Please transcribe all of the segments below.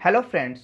Hello friends,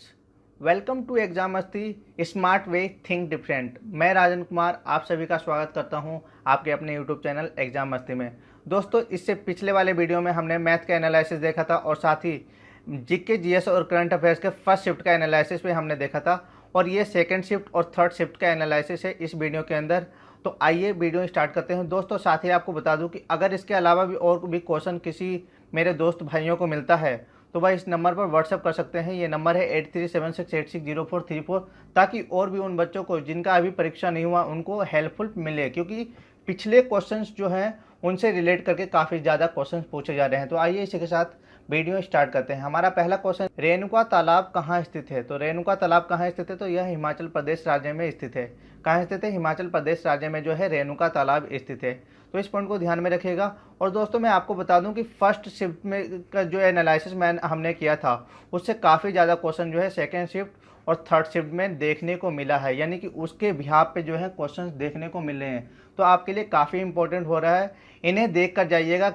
welcome to exam मस्ती smart way think different. मैं राजन कुमार आप सभी का स्वागत करता हूं आपके अपने यूट्यूब चैनल एग्जाम मस्ती में। दोस्तों, इससे पिछले वाले वीडियो में हमने मैथ का एनालिसिस देखा था और साथ ही जीके जीएस और करंट अफेयर्स के फर्स्ट शिफ्ट का एनालिसिस भी हमने देखा था और ये सेकेंड शिफ्ट और थर्ड शिफ्ट का एनालिसिस है इस वीडियो के अंदर। तो आइए वीडियो स्टार्ट करते हैं। दोस्तों, साथ ही आपको बता दूं कि अगर इसके अलावा भी और भी क्वेश्चन किसी मेरे दोस्त भाइयों को मिलता है तो वह इस नंबर पर व्हाट्सअप कर सकते हैं। ये नंबर है 8376860434, ताकि और भी उन बच्चों को जिनका अभी परीक्षा नहीं हुआ उनको हेल्पफुल मिले, क्योंकि पिछले क्वेश्चंस जो हैं उनसे रिलेट करके काफ़ी ज़्यादा क्वेश्चंस पूछे जा रहे हैं। तो आइए इसी के साथ वीडियो स्टार्ट करते हैं। हमारा पहला क्वेश्चन, रेणुका तालाब कहाँ स्थित है? तो रेणुका तालाब कहाँ स्थित है? तो यह हिमाचल प्रदेश राज्य में स्थित है। कहाँ स्थित है? हिमाचल प्रदेश राज्य में जो है रेणुका तालाब स्थित है। तो इस पॉइंट को ध्यान में रखिएगा। और दोस्तों, मैं आपको बता दूं कि फर्स्ट शिफ्ट में का जो एनालिसिस हमने किया था उससे काफ़ी ज़्यादा क्वेश्चन जो है सेकेंड शिफ्ट और थर्ड शिफ्ट में देखने को मिला है, यानी कि उसके बिहाफ पे जो है क्वेश्चंस देखने को मिल रहे हैं। तो आपके लिए काफ़ी इंपॉर्टेंट हो रहा है, इन्हें देख कर जाइएगा।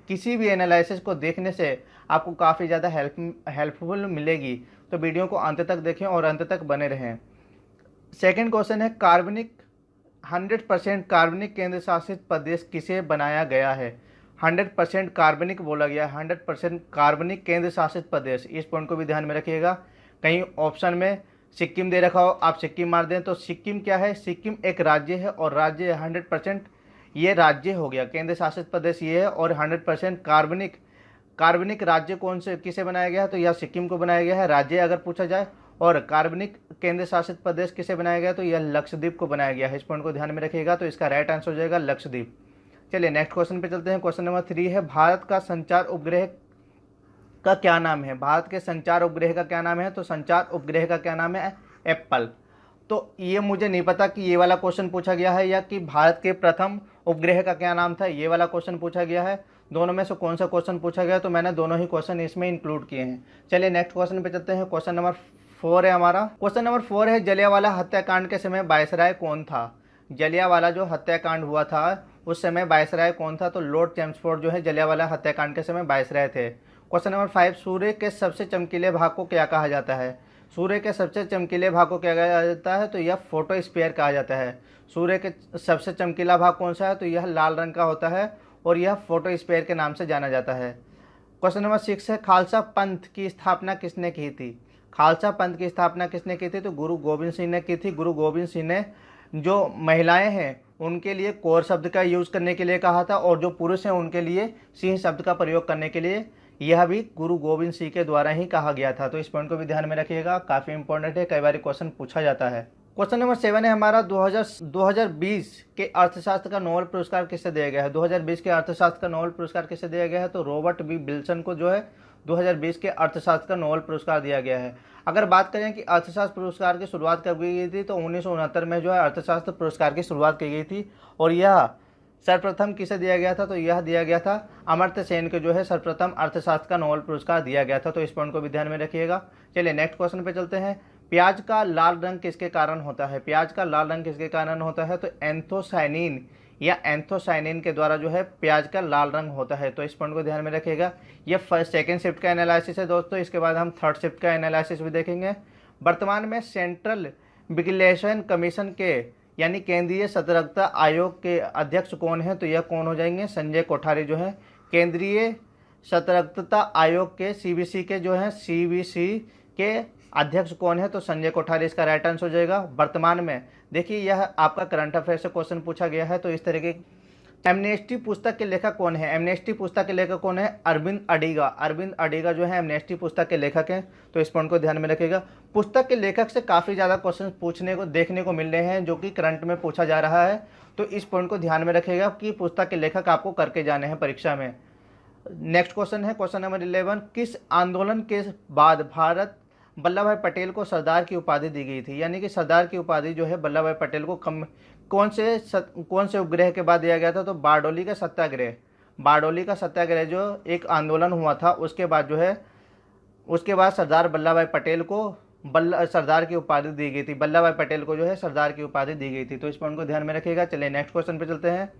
किसी भी एनालिसिस को देखने से आपको काफ़ी ज़्यादा हेल्पफुल मिलेगी। तो वीडियो को अंत तक देखें और अंत तक बने रहें। सेकेंड क्वेश्चन है, 100% कार्बनिक केंद्र शासित प्रदेश किसे बनाया गया है? 100% कार्बनिक बोला गया है, 100% कार्बनिक केंद्र शासित प्रदेश। इस पॉइंट को भी ध्यान में रखिएगा। कहीं ऑप्शन में सिक्किम दे रखा हो, आप सिक्किम मार दें तो सिक्किम क्या है? सिक्किम एक राज्य है और राज्य 100% ये राज्य हो गया। केंद्र शासित प्रदेश ये है और 100% कार्बनिक राज्य कौन से किसे बनाया गया है? तो यह सिक्किम को बनाया गया है राज्य अगर पूछा जाए। और कार्बनिक केंद्र शासित प्रदेश किसे बनाया गया? तो यह लक्षद्वीप को बनाया गया है। इस पॉइंट को ध्यान में रखिएगा। तो इसका राइट आंसर हो जाएगा लक्षद्वीप। चलिए नेक्स्ट क्वेश्चन पे चलते हैं। क्वेश्चन नंबर 3 है, भारत का संचार उपग्रह का क्या नाम है? भारत के संचार उपग्रह का क्या नाम है? तो संचार उपग्रह का क्या नाम है? एप्पल। तो ये मुझे नहीं पता कि ये वाला क्वेश्चन पूछा गया है या कि भारत के प्रथम उपग्रह का क्या नाम था, ये वाला क्वेश्चन पूछा गया है। दोनों में से कौन सा क्वेश्चन पूछा गया? तो मैंने दोनों ही क्वेश्चन इसमें इंक्लूड किए हैं। चलिए नेक्स्ट क्वेश्चन पे चलते हैं। क्वेश्चन नंबर 4 है हमारा। क्वेश्चन नंबर 4 है, जलियांवाला हत्याकांड के समय वायसराय कौन था? जलियांवाला जो हत्याकांड हुआ था उस समय वायसराय कौन था? तो लॉर्ड चैम्सफोर्ड जो है जलियांवाला हत्याकांड के समय वायसराय थे। क्वेश्चन नंबर 5, सूर्य के सबसे चमकीले भाग को क्या कहा जाता है? सूर्य के सबसे चमकीले भाग को क्या कहा जाता है? तो यह फोटोस्फीयर कहा जाता है। सूर्य के सबसे चमकीला भाग कौन सा है? तो यह लाल रंग का होता है और यह फोटोस्फीयर के नाम से जाना जाता है। क्वेश्चन नंबर 6 है, खालसा पंथ की स्थापना किसने की थी? खालसा पंथ की स्थापना किसने की थी? तो गुरु गोविंद सिंह ने की थी। गुरु गोविंद सिंह ने जो महिलाएं हैं उनके लिए कौर शब्द का यूज करने के लिए कहा था और जो पुरुष हैं उनके लिए सिंह शब्द का प्रयोग करने के लिए, यह भी गुरु गोविंद सिंह के द्वारा ही कहा गया था। तो इस पॉइंट को भी ध्यान में रखिएगा, काफी इंपॉर्टेंट है, कई बार क्वेश्चन पूछा जाता है। क्वेश्चन नंबर 7 है हमारा, 2020 के अर्थशास्त्र का नोबेल पुरस्कार किसे दिया गया है? 2020 के अर्थशास्त्र का नोबेल पुरस्कार किसे दिया गया है? तो रॉबर्ट बी विल्सन को जो है 2020 के अर्थशास्त्र का नोबेल पुरस्कार दिया गया है। अगर बात करें कि अर्थशास्त्र पुरस्कार की शुरुआत कब की गई थी, तो 1969 में जो है अर्थशास्त्र पुरस्कार की शुरुआत की गई थी और यह सर्वप्रथम किसे दिया गया था? तो यह दिया गया था अमर्त्य सेन के जो है सर्वप्रथम अर्थशास्त्र का नोबेल पुरस्कार दिया गया था। तो इस पॉइंट को भी ध्यान में रखिएगा। चलिए नेक्स्ट क्वेश्चन पे चलते हैं। प्याज का लाल रंग किसके कारण होता है? प्याज का लाल रंग किसके कारण होता है? तो एंथोसाइनिन या एंथोसाइनिन के द्वारा जो है प्याज का लाल रंग होता है। तो इस पॉइंट को ध्यान में रखिएगा। यह फर्स्ट सेकेंड शिफ्ट का एनालिसिस है दोस्तों। इसके बाद हम थर्ड शिफ्ट का एनालिसिस भी देखेंगे। वर्तमान में सेंट्रल विजिलेशन कमीशन के यानी केंद्रीय सतर्कता आयोग के अध्यक्ष कौन है? तो यह कौन हो जाएंगे? संजय कोठारी जो है केंद्रीय सतर्कता आयोग के सीवीसी के जो है सीवीसी के अध्यक्ष कौन है? तो संजय कोठारी इसका राइट आंसर हो जाएगा। वर्तमान में देखिए, यह आपका करंट अफेयर से क्वेश्चन पूछा गया है। तो इस तरह के एमनेस्टी पुस्तक के लेखक कौन है? एमनेस्टी पुस्तक के लेखक कौन है? अरविंद अडिगा। अरविंद अडिगा जो है एमनेस्टी पुस्तक के लेखक हैं। तो इस पॉइंट को ध्यान में रखिएगा। पुस्तक के लेखक से काफ़ी ज़्यादा क्वेश्चन पूछने को देखने को मिल रहे हैं जो कि करंट में पूछा जा रहा है। तो इस पॉइंट को ध्यान में रखिएगा कि पुस्तक के लेखक आपको करके जाने हैं परीक्षा में। नेक्स्ट क्वेश्चन है क्वेश्चन नंबर 11, किस आंदोलन के बाद भारत वल्लभ भाई पटेल को सरदार की उपाधि दी गई थी? यानी कि सरदार की उपाधि जो है वल्लभ भाई पटेल को कौन से उपग्रह के बाद दिया गया था? तो बारडोली का सत्याग्रह। बारडोली का सत्याग्रह जो एक आंदोलन हुआ था उसके बाद जो है उसके बाद सरदार वल्लभ भाई पटेल को सरदार की उपाधि दी गई थी। वल्लभ भाई पटेल को जो है सरदार की उपाधि दी गई थी। तो इस पॉइंट को ध्यान में रखिएगा। चलिए नेक्स्ट क्वेश्चन पे चलते हैं।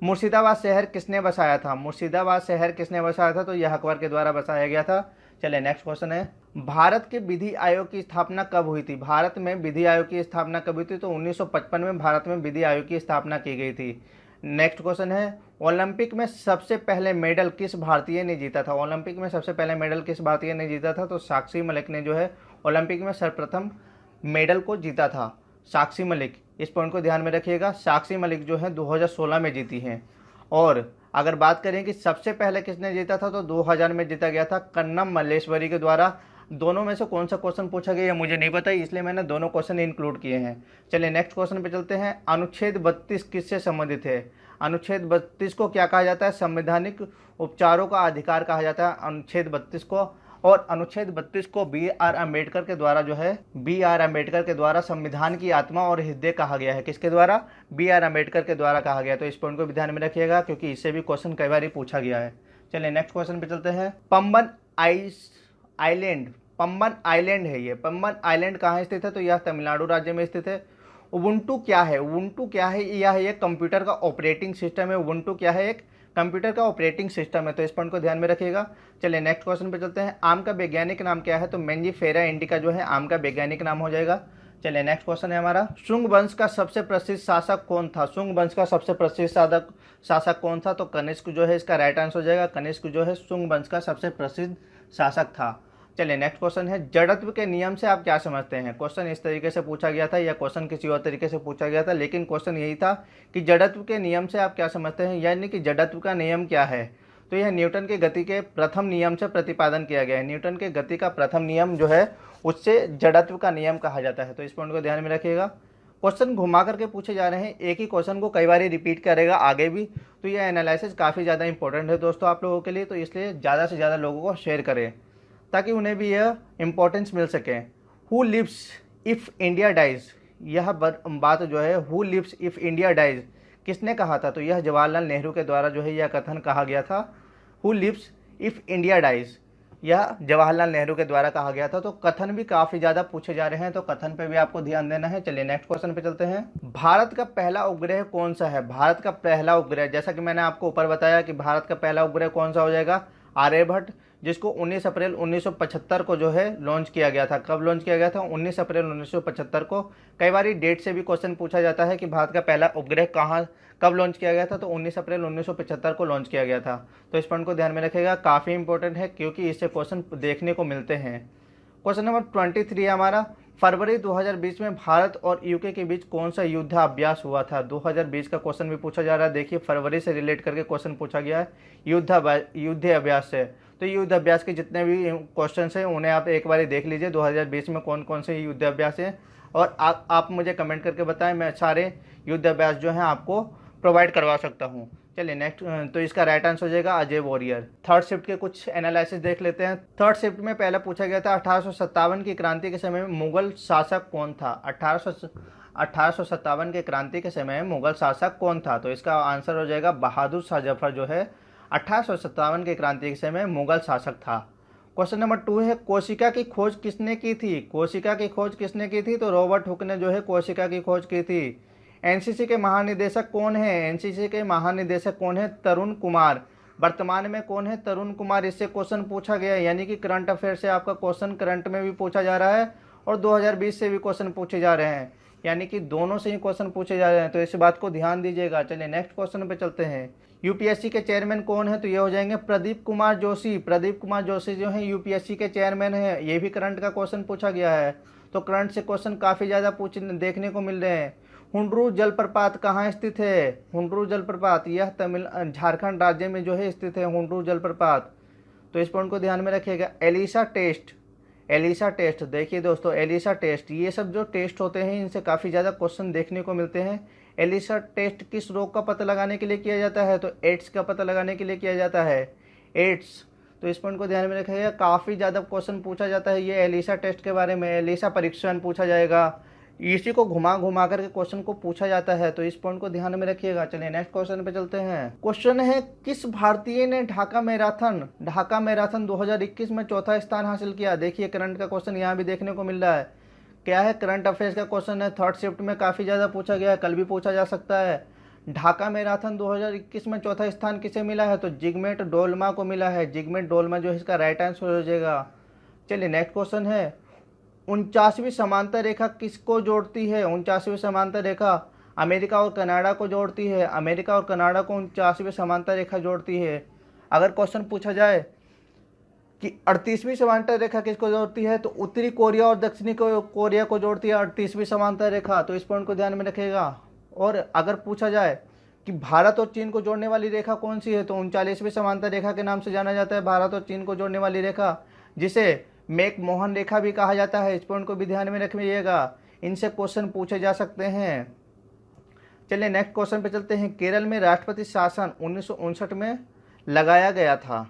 मुर्शिदाबाद शहर किसने बसाया था? मुर्शिदाबाद शहर किसने बसाया था? तो यह अकबर के द्वारा बसाया गया था। चलिए नेक्स्ट क्वेश्चन है, भारत के विधि आयोग की स्थापना कब हुई थी? भारत में विधि आयोग की स्थापना कब हुई थी? तो 1955 में भारत में विधि आयोग की स्थापना की गई थी। नेक्स्ट क्वेश्चन है, ओलंपिक में सबसे पहले मेडल किस भारतीय ने जीता था? ओलंपिक में सबसे पहले मेडल किस भारतीय ने जीता था? तो साक्षी मलिक ने जो है ओलंपिक में सर्वप्रथम मेडल को जीता था, साक्षी मलिक। इस पॉइंट को ध्यान में रखिएगा, साक्षी मलिक जो है 2016 में जीती हैं। और अगर बात करें कि सबसे पहले किसने जीता था, तो 2000 में जीता गया था कन्नम मल्लेश्वरी के द्वारा। दोनों में से कौन सा क्वेश्चन पूछा गया मुझे नहीं पता, इसलिए मैंने दोनों क्वेश्चन इंक्लूड किए हैं। चलिए नेक्स्ट क्वेश्चन पे चलते हैं, अनुच्छेद 32 किससे संबंधित है? अनुच्छेद 32 को क्या कहा जाता है? संवैधानिक उपचारों का अधिकार कहा जाता है अनुच्छेद 32 को। और अनुच्छेद 32 को बी.आर. अम्बेडकर के द्वारा जो है बी.आर. अम्बेडकर के द्वारा संविधान की आत्मा और हृदय कहा गया है। किसके द्वारा? बी.आर. अम्बेडकर के द्वारा कहा गया। तो इस पॉइंट को भी ध्यान में रखिएगा, क्योंकि इससे भी क्वेश्चन कई बार पूछा गया है। चलिए नेक्स्ट क्वेश्चन पे चलते हैं, पम्बन आइलैंड, पम्बन आइलैंड है ये। पम्बन आइलैंड कहाँ स्थित है? तो यह तमिलनाडु राज्य में स्थित है। उबुंटू क्या है? उबुंटू क्या है? यह एक कंप्यूटर का ऑपरेटिंग सिस्टम है। उबुंटू क्या है? एक कंप्यूटर का ऑपरेटिंग सिस्टम है। तो इस पॉइंट को ध्यान में रखिएगा। चलिए नेक्स्ट क्वेश्चन पे चलते हैं, आम का वैज्ञानिक नाम क्या है? तो मेंजिफेरा इंडिका जो है आम का वैज्ञानिक नाम हो जाएगा। चलिए नेक्स्ट क्वेश्चन है हमारा, शुंग वंश का सबसे प्रसिद्ध शासक कौन था? शुंग वंश का सबसे प्रसिद्ध शासक कौन था? तो कनिष्क जो है इसका राइट आंसर हो जाएगा। कनिष्क जो है शुंग वंश का सबसे प्रसिद्ध शासक था। चलिए नेक्स्ट क्वेश्चन है, जड़त्व के नियम से आप क्या समझते हैं? क्वेश्चन इस तरीके से पूछा गया था, या क्वेश्चन किसी और तरीके से पूछा गया था, लेकिन क्वेश्चन यही था कि जड़त्व के नियम से आप क्या समझते हैं, यानी कि जड़त्व का नियम क्या है? तो यह न्यूटन के गति के प्रथम नियम से प्रतिपादन किया गया है। न्यूटन के गति का प्रथम नियम जो है उससे जड़त्व का नियम कहा जाता है। तो इस पॉइंट को ध्यान में रखिएगा। क्वेश्चन घुमा करके पूछे जा रहे हैं, एक ही क्वेश्चन को कई बार रिपीट करेगा आगे भी, तो यह एनालिसिस काफ़ी ज़्यादा इंपॉर्टेंट है दोस्तों आप लोगों के लिए। तो इसलिए ज़्यादा से ज़्यादा लोगों को शेयर करें ताकि उन्हें भी यह इम्पोर्टेंस मिल सके। Who lives if India dies, यह बात जो है who lives if India dies किसने कहा था? तो यह जवाहरलाल नेहरू के द्वारा जो है यह कथन कहा गया था। Who lives if India dies, यह जवाहरलाल नेहरू के द्वारा कहा गया था। तो कथन भी काफ़ी ज़्यादा पूछे जा रहे हैं, तो कथन पे भी आपको ध्यान देना है। चलिए नेक्स्ट क्वेश्चन पे चलते हैं, भारत का पहला उपग्रह कौन सा है? भारत का पहला उपग्रह, जैसा कि मैंने आपको ऊपर बताया कि भारत का पहला उपग्रह कौन सा हो जाएगा? आर्यभट्ट, जिसको 19 अप्रैल 1975 को जो है लॉन्च किया गया था। कब लॉन्च किया गया था? 19 अप्रैल 1975 को। कई बार डेट से भी क्वेश्चन पूछा जाता है कि भारत का पहला उपग्रह कब लॉन्च किया गया था? तो 19 अप्रैल 1975 को लॉन्च किया गया था। तो इस पॉइंट को ध्यान में रखिएगा, काफ़ी इंपॉर्टेंट है क्योंकि इससे क्वेश्चन देखने को मिलते हैं। क्वेश्चन नंबर 23 है हमारा, फरवरी 2020 में भारत और यूके के बीच कौन सा युद्धाभ्यास हुआ था? 2020 का क्वेश्चन भी पूछा जा रहा है। देखिए फरवरी से रिलेट करके क्वेश्चन पूछा गया है युद्ध अभ्यास से। तो युद्ध अभ्यास के जितने भी क्वेश्चन हैं उन्हें आप एक बार देख लीजिए 2020 में कौन कौन से युद्ध अभ्यास हैं, और आप मुझे कमेंट करके बताएं, मैं सारे युद्ध अभ्यास जो हैं आपको प्रोवाइड करवा सकता हूं। चलिए नेक्स्ट, तो इसका राइट आंसर हो जाएगा अजय वॉरियर। थर्ड शिफ्ट के कुछ एनालिसिस देख लेते हैं। थर्ड शिफ्ट में पहला पूछा गया था 1857 की क्रांति के समय में मुगल शासक कौन था? 1857 के क्रांति के समय में मुगल शासक कौन था? तो इसका आंसर हो जाएगा बहादुर शाह जफर जो है 1857 के क्रांति के समय मुगल शासक था। क्वेश्चन नंबर 2 है, कोशिका की खोज किसने की थी? कोशिका की खोज किसने की थी? तो रॉबर्ट हुक ने जो है कोशिका की खोज की थी। एनसीसी के महानिदेशक कौन है? एनसीसी के महानिदेशक कौन है? तरुण कुमार। वर्तमान में कौन है? तरुण कुमार। इससे क्वेश्चन पूछा गया है, यानी कि करंट अफेयर से आपका क्वेश्चन करंट में भी पूछा जा रहा है और 2020 से भी क्वेश्चन पूछे जा रहे हैं, यानी कि दोनों से ही क्वेश्चन पूछे जा रहे हैं। तो इस बात को ध्यान दीजिएगा। चलिए नेक्स्ट क्वेश्चन पे चलते हैं, यूपीएससी के चेयरमैन कौन है? तो ये हो जाएंगे प्रदीप कुमार जोशी। प्रदीप कुमार जोशी जो है यूपीएससी के चेयरमैन है। ये भी करंट का क्वेश्चन पूछा गया है, तो करंट से क्वेश्चन काफ़ी ज़्यादा देखने को मिल रहे हैं। हुंड्रू जलप्रपात कहाँ स्थित है? हुंड्रू जलप्रपात यह झारखंड राज्य में जो है स्थित है हुंड्रू जलप्रपात। तो इस पॉइंट को ध्यान में रखिएगा। एलिसा टेस्ट, देखिए दोस्तों एलिसा टेस्ट, ये सब जो टेस्ट होते हैं इनसे काफ़ी ज़्यादा क्वेश्चन देखने को मिलते हैं। एलिसा टेस्ट किस रोग का पता लगाने के लिए किया जाता है? तो एड्स का पता लगाने के लिए किया जाता है, एड्स। तो इस पॉइंट को ध्यान में रखिएगा, काफ़ी ज़्यादा क्वेश्चन पूछा जाता है ये एलिसा टेस्ट के बारे में। एलिसा परीक्षण पूछा जाएगा, इसी को घुमा घुमा करके क्वेश्चन को पूछा जाता है। तो इस पॉइंट को ध्यान में रखिएगा। चलिए नेक्स्ट क्वेश्चन पे चलते हैं। क्वेश्चन है, किस भारतीय ने ढाका मैराथन 2021 में चौथा स्थान हासिल किया? देखिए करंट का क्वेश्चन यहाँ भी देखने को मिल रहा है। क्या है? करंट अफेयर्स का क्वेश्चन है, थर्ड शिफ्ट में काफ़ी ज़्यादा पूछा गया है, कल भी पूछा जा सकता है। ढाका मैराथन 2021 में चौथा स्थान किसे मिला है? तो जिगमेट डोलमा को मिला है। जिगमेट डोलमा जो है इसका राइट आंसर हो जाएगा। चलिए नेक्स्ट क्वेश्चन है, 49वीं समांतर रेखा किसको जोड़ती है? 49वीं समांतर रेखा अमेरिका और कनाडा को जोड़ती है। अमेरिका और कनाडा को 49वीं समांतर रेखा जोड़ती है। अगर क्वेश्चन पूछा जाए कि 38वीं समांतर रेखा किसको जोड़ती है, तो उत्तरी कोरिया और दक्षिणी कोरिया को जोड़ती है 38वीं समांतर रेखा, तो इस पॉइंट को ध्यान में रखिएगा। और अगर पूछा जाए कि भारत और चीन को जोड़ने वाली रेखा कौन सी है, तो 39वीं समांतर रेखा के नाम से जाना जाता है भारत और चीन को जोड़ने वाली रेखा, जिसे मैक मोहन रेखा भी कहा जाता है। इस पॉइंट को भी ध्यान में रखिएगा, इनसे क्वेश्चन पूछे जा सकते हैं। चलिए नेक्स्ट क्वेश्चन पे चलते हैं। केरल में राष्ट्रपति शासन 1959 में लगाया गया था।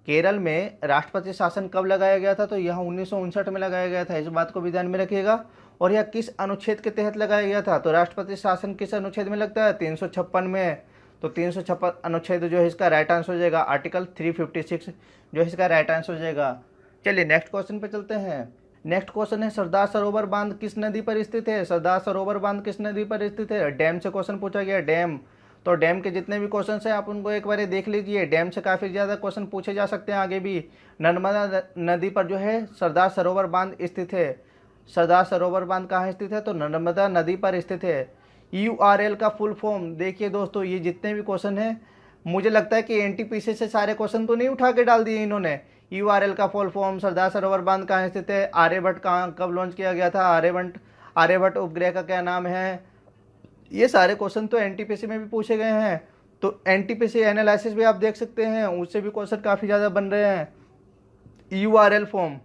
केरल में राष्ट्रपति शासन कब लगाया गया था? तो यह 1959 में लगाया गया था। इस बात को भी ध्यान में रखिएगा। और यह किस अनुच्छेद के तहत लगाया गया था? तो राष्ट्रपति शासन किस अनुच्छेद में लगता है? 356 में। तो 356 अनुच्छेद जो है इसका राइट आंसर हो जाएगा। आर्टिकल 356 जो है इसका राइट आंसर हो जाएगा। चलिए नेक्स्ट क्वेश्चन पे चलते हैं। नेक्स्ट क्वेश्चन है, सरदार सरोवर बांध किस नदी पर स्थित है? सरदार सरोवर बांध किस नदी पर स्थित है? डैम से क्वेश्चन पूछा गया, डैम। तो डैम के जितने भी क्वेश्चन हैं आप उनको एक बार देख लीजिए। डैम से काफ़ी ज़्यादा क्वेश्चन पूछे जा सकते हैं आगे भी। नर्मदा नदी पर जो है सरदार सरोवर बांध स्थित है। सरदार सरोवर बांध कहाँ स्थित है? तो नर्मदा नदी पर स्थित है। URL का फुल फॉर्म देखिए दोस्तों, ये जितने भी क्वेश्चन हैं मुझे लगता है कि NTPC से सारे क्वेश्चन तो नहीं उठा के डाल दिए इन्होंने। URL का फुल फॉर्म, सरदार सरोवर बांध कहाँ स्थित है, आर्यभट्ट कहाँ कब लॉन्च किया गया था, आर्यभट्ट उपग्रह का क्या नाम है, ये सारे क्वेश्चन तो NTPC में भी पूछे गए हैं। तो NTPC एनालिसिस भी आप देख सकते हैं, उससे भी क्वेश्चन काफ़ी ज़्यादा बन रहे हैं। URL फॉर्म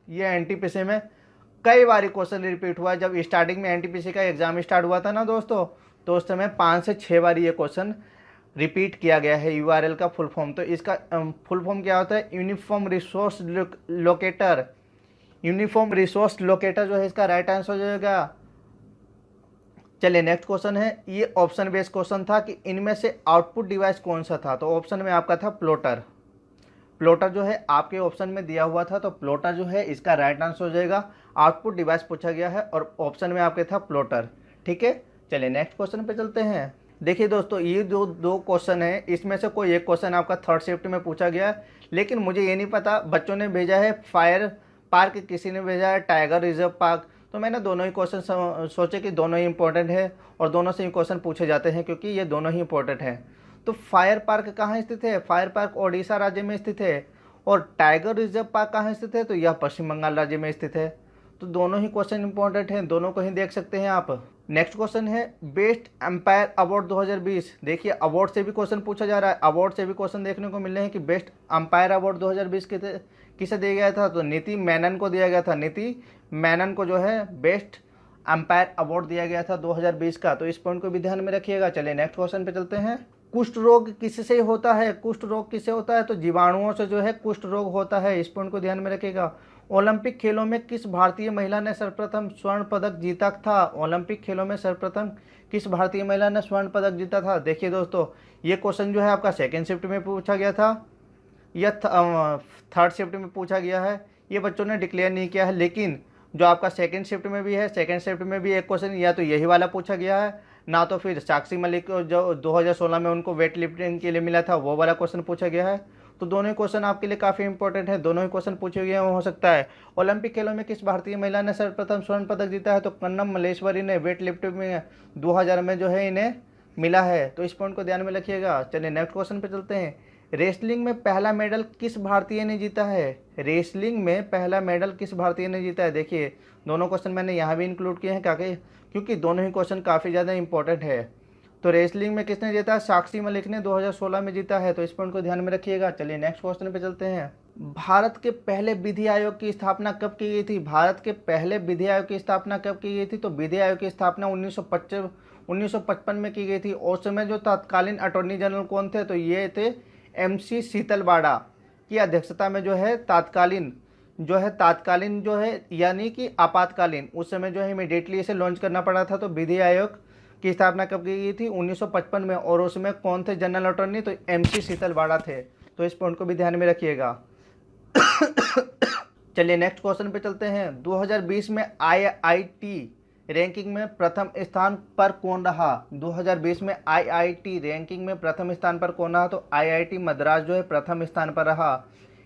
ये NTPC में कई बार क्वेश्चन रिपीट हुआ है। जब स्टार्टिंग में NTPC का एग्जाम स्टार्ट हुआ था ना दोस्तों, तो उस समय 5 से 6 बार ये क्वेश्चन रिपीट किया गया है। URL का फुल फॉर्म, तो इसका फुल फॉर्म क्या होता है? Uniform resource locator. Uniform resource locator जो है इसका राइट आंसर हो जाएगा। चलिए नेक्स्ट क्वेश्चन है, ये ऑप्शन बेस्ड क्वेश्चन था कि इनमें से आउटपुट डिवाइस कौन सा था? तो ऑप्शन में आपका था प्लॉटर। प्लॉटर जो है आपके ऑप्शन में दिया हुआ था, तो प्लॉटर जो है इसका राइट आंसर हो जाएगा। आउटपुट डिवाइस पूछा गया है और ऑप्शन में आपके था प्लॉटर। ठीक है, चलिए नेक्स्ट क्वेश्चन पे चलते हैं। देखिए दोस्तों, ये दो क्वेश्चन है, इसमें से कोई एक क्वेश्चन आपका थर्ड शिफ्ट में पूछा गया है, लेकिन मुझे ये नहीं पता बच्चों ने भेजा है फायर पार्क, किसी ने भेजा है टाइगर रिजर्व पार्क। तो मैंने दोनों ही क्वेश्चन सोचे कि दोनों ही इंपॉर्टेंट है और दोनों से ही क्वेश्चन पूछे जाते हैं, क्योंकि ये दोनों ही इंपॉर्टेंट हैं। तो फायर पार्क कहाँ स्थित है? फायर पार्क ओडिशा राज्य में स्थित है। और टाइगर रिजर्व पार्क कहाँ स्थित है? तो यह पश्चिम बंगाल राज्य में स्थित है। तो दोनों ही क्वेश्चन इंपॉर्टेंट हैं, दोनों को ही देख सकते हैं आप। नेक्स्ट क्वेश्चन है, बेस्ट एम्पायर अवार्ड 2020। देखिए अवार्ड से भी क्वेश्चन पूछा जा रहा है, अवार्ड से भी क्वेश्चन देखने को मिल रहे हैं कि बेस्ट एम्पायर अवार्ड 2020 किसे दिया गया था? तो नीति मेनन को दिया गया था। नीति मेनन को जो है बेस्ट एम्पायर अवार्ड दिया गया था 2020 का। तो इस पॉइंट को भी ध्यान में रखिएगा। चलिए नेक्स्ट क्वेश्चन पे चलते हैं। कुष्ठ रोग किससे होता है? कुष्ठ रोग किससे होता है? तो जीवाणुओं से जो है कुष्ठ रोग होता है। इस पॉइंट को ध्यान में रखिएगा। ओलंपिक खेलों में किस भारतीय महिला ने सर्वप्रथम स्वर्ण पदक जीता था? ओलंपिक खेलों में सर्वप्रथम किस भारतीय महिला ने स्वर्ण पदक जीता था? देखिए दोस्तों, ये क्वेश्चन जो है आपका सेकेंड शिफ्ट में पूछा गया था या थर्ड शिफ्ट में पूछा गया है, ये बच्चों ने डिक्लेयर नहीं किया है। लेकिन जो आपका सेकेंड शिफ्ट में भी है, सेकेंड शिफ्ट में भी एक क्वेश्चन या तो यही वाला पूछा गया है, ना तो फिर साक्षी मलिक जो 2016 में उनको वेट लिफ्टिंग के लिए मिला था वो वाला क्वेश्चन पूछा गया है। तो दोनों ही क्वेश्चन आपके लिए काफ़ी इंपॉर्टेंट है, दोनों ही क्वेश्चन पूछे गए हो सकता है। ओलंपिक खेलों में किस भारतीय महिला ने सर्वप्रथम स्वर्ण पदक जीता है? तो कन्नम मल्लेश्वरी ने वेट लिफ्टिंग में 2000 में जो है इन्हें मिला है। तो इस पॉइंट को ध्यान में रखिएगा। चलिए नेक्स्ट क्वेश्चन पे चलते हैं। रेसलिंग में पहला मेडल किस भारतीय ने जीता है? रेसलिंग में पहला मेडल किस भारतीय ने जीता है? देखिए दोनों क्वेश्चन मैंने यहाँ भी इंक्लूड किए हैं क्योंकि दोनों ही क्वेश्चन काफ़ी ज़्यादा इंपॉर्टेंट है। तो रेसलिंग में किसने जीता? साक्षी मलिक ने 2016 में जीता है। तो इस पॉइंट को ध्यान में रखिएगा। चलिए नेक्स्ट क्वेश्चन पे चलते हैं। भारत के पहले विधि आयोग की स्थापना कब की गई थी? भारत के पहले विधि आयोग की स्थापना कब की गई थी? तो विधि आयोग की स्थापना 1955 में की गई थी। उस समय जो तत्कालीन अटॉर्नी जनरल कौन थे? तो ये थे MC शीतलवाड़ा की अध्यक्षता में जो है तात्कालीन जो है यानी कि आपातकालीन, उस समय जो है इमीडिएटली इसे लॉन्च करना पड़ा था। तो विधि आयोग की स्थापना कब की गई थी? 1955 में। और उसमें कौन थे जनरल अटॉर्नी? तो MC शीतलवाड़ा थे। तो इस पॉइंट को भी ध्यान में रखिएगा। चलिए नेक्स्ट क्वेश्चन पे चलते हैं। 2020 में IIT रैंकिंग में प्रथम स्थान पर कौन रहा? 2020 में आईआईटी रैंकिंग में प्रथम स्थान पर कौन रहा? तो आईआईटी मद्रास जो है प्रथम स्थान पर रहा।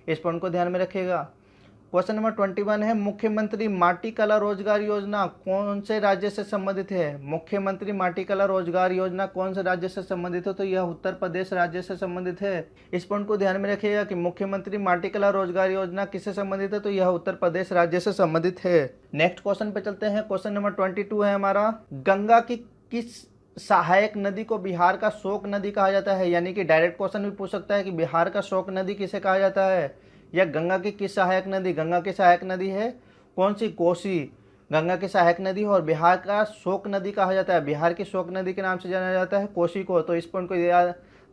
इस पॉइंट को ध्यान में रखिएगा। क्वेश्चन नंबर 21 है, मुख्यमंत्री माटी कला रोजगार योजना कौन से राज्य से संबंधित है? मुख्यमंत्री माटी कला रोजगार योजना कौन से राज्य से संबंधित है? तो यह उत्तर प्रदेश राज्य से संबंधित है। इस पॉइंट को ध्यान में रखिएगा कि मुख्यमंत्री माटी कला रोजगार योजना किससे संबंधित है? तो यह उत्तर प्रदेश राज्य से संबंधित है। नेक्स्ट क्वेश्चन पे चलते हैं। क्वेश्चन नंबर 22 है हमारा, गंगा की किस सहायक नदी को बिहार का शोक नदी कहा जाता है? यानी कि डायरेक्ट क्वेश्चन भी पूछ सकता है कि बिहार का शोक नदी किसे कहा जाता है? या गंगा की किस सहायक नदी? गंगा की सहायक नदी है कौन सी? कोसी गंगा की सहायक नदी है। और बिहार का शोक नदी कहा जाता है, बिहार की शोक नदी के नाम से जाना जाता है कोसी को। तो इस पॉइंट को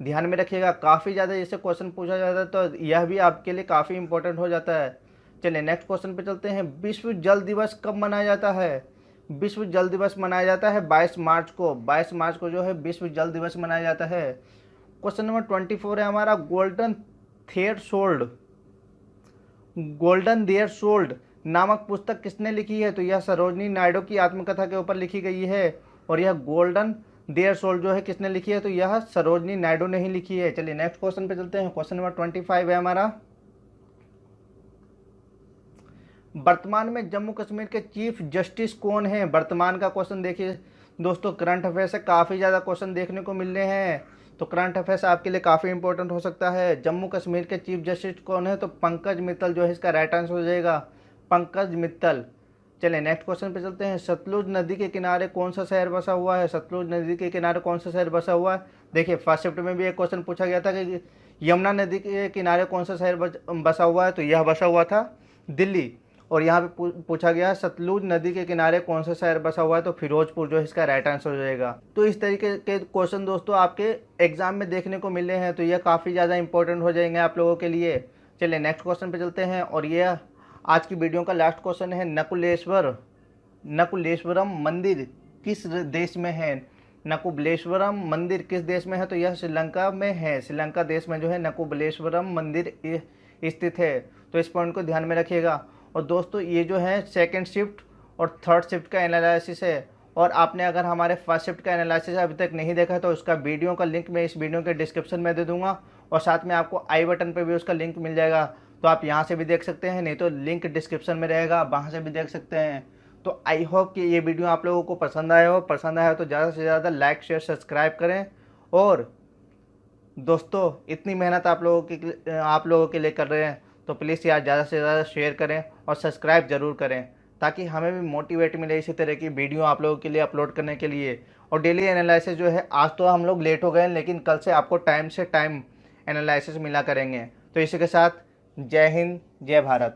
ध्यान में रखिएगा। काफ़ी ज़्यादा जैसे क्वेश्चन पूछा जाता है तो यह भी आपके लिए काफ़ी इंपॉर्टेंट हो जाता है। चलिए नेक्स्ट क्वेश्चन पे चलते हैं। विश्व जल दिवस कब मनाया जाता है? विश्व जल दिवस मनाया जाता है 22 मार्च को। 22 मार्च को जो है विश्व जल दिवस मनाया जाता है। क्वेश्चन नंबर 24 है हमारा, गोल्डन देयर सोल्ड नामक पुस्तक किसने लिखी है? तो यह सरोजनी नायडू की आत्मकथा के ऊपर लिखी गई है। और यह गोल्डन देयर सोल्ड जो है किसने लिखी है? तो यह सरोजनी नायडू ने ही लिखी है। चलिए नेक्स्ट क्वेश्चन पे चलते हैं। क्वेश्चन नंबर 25 है हमारा, वर्तमान में जम्मू कश्मीर के चीफ जस्टिस कौन है? वर्तमान का क्वेश्चन देखिए दोस्तों, करंट अफेयर से काफ़ी ज़्यादा क्वेश्चन देखने को मिल रहे हैं, तो करंट अफेयर्स आपके लिए काफ़ी इंपॉर्टेंट हो सकता है। जम्मू कश्मीर के चीफ जस्टिस कौन है? तो पंकज मित्तल जो है इसका राइट आंसर हो जाएगा, पंकज मित्तल। चलिए नेक्स्ट क्वेश्चन पे चलते हैं। सतलुज नदी के किनारे कौन सा शहर बसा हुआ है? सतलुज नदी के किनारे कौन सा शहर बसा हुआ है? देखिए फर्स्ट शिफ्ट में भी एक क्वेश्चन पूछा गया था कि यमुना नदी के किनारे कौन सा शहर बसा हुआ है? तो यह बसा हुआ था दिल्ली। और यहाँ पे पूछा गया सतलुज नदी के किनारे कौन सा शहर बसा हुआ है? तो फिरोजपुर जो है इसका राइट आंसर हो जाएगा। तो इस तरीके के क्वेश्चन दोस्तों आपके एग्जाम में देखने को मिले हैं, तो यह काफ़ी ज़्यादा इंपॉर्टेंट हो जाएंगे आप लोगों के लिए। चलिए नेक्स्ट क्वेश्चन पे चलते हैं। और यह आज की वीडियो का लास्ट क्वेश्चन है, नकुलेश्वरम मंदिर किस देश में है? नकुलेश्वरम मंदिर किस देश में है? तो यह श्रीलंका में है। श्रीलंका देश में जो है नकुलेश्वरम मंदिर स्थित है। तो इस पॉइंट को ध्यान में रखिएगा। और दोस्तों ये जो है सेकंड शिफ्ट और थर्ड शिफ्ट का एनालिसिस है। और आपने अगर हमारे फर्स्ट शिफ्ट का एनालिसिस अभी तक नहीं देखा है तो उसका वीडियो का लिंक मैं इस वीडियो के डिस्क्रिप्शन में दे दूंगा। और साथ में आपको आई बटन पे भी उसका लिंक मिल जाएगा, तो आप यहाँ से भी देख सकते हैं, नहीं तो लिंक डिस्क्रिप्शन में रहेगा, वहाँ से भी देख सकते हैं। तो आई होप कि ये वीडियो आप लोगों को पसंद आया हो। पसंद आया हो तो ज़्यादा से ज़्यादा लाइक शेयर सब्सक्राइब करें। और दोस्तों इतनी मेहनत आप लोगों के लिए कर रहे हैं, तो प्लीज़ यार ज़्यादा से ज़्यादा शेयर करें और सब्सक्राइब ज़रूर करें, ताकि हमें भी मोटिवेट मिले इसी तरह की वीडियो आप लोगों के लिए अपलोड करने के लिए। और डेली एनालिसिस जो है, आज तो हम लोग लेट हो गए लेकिन कल से आपको टाइम से टाइम एनालिसिस मिला करेंगे। तो इसी के साथ जय हिंद, जय भारत।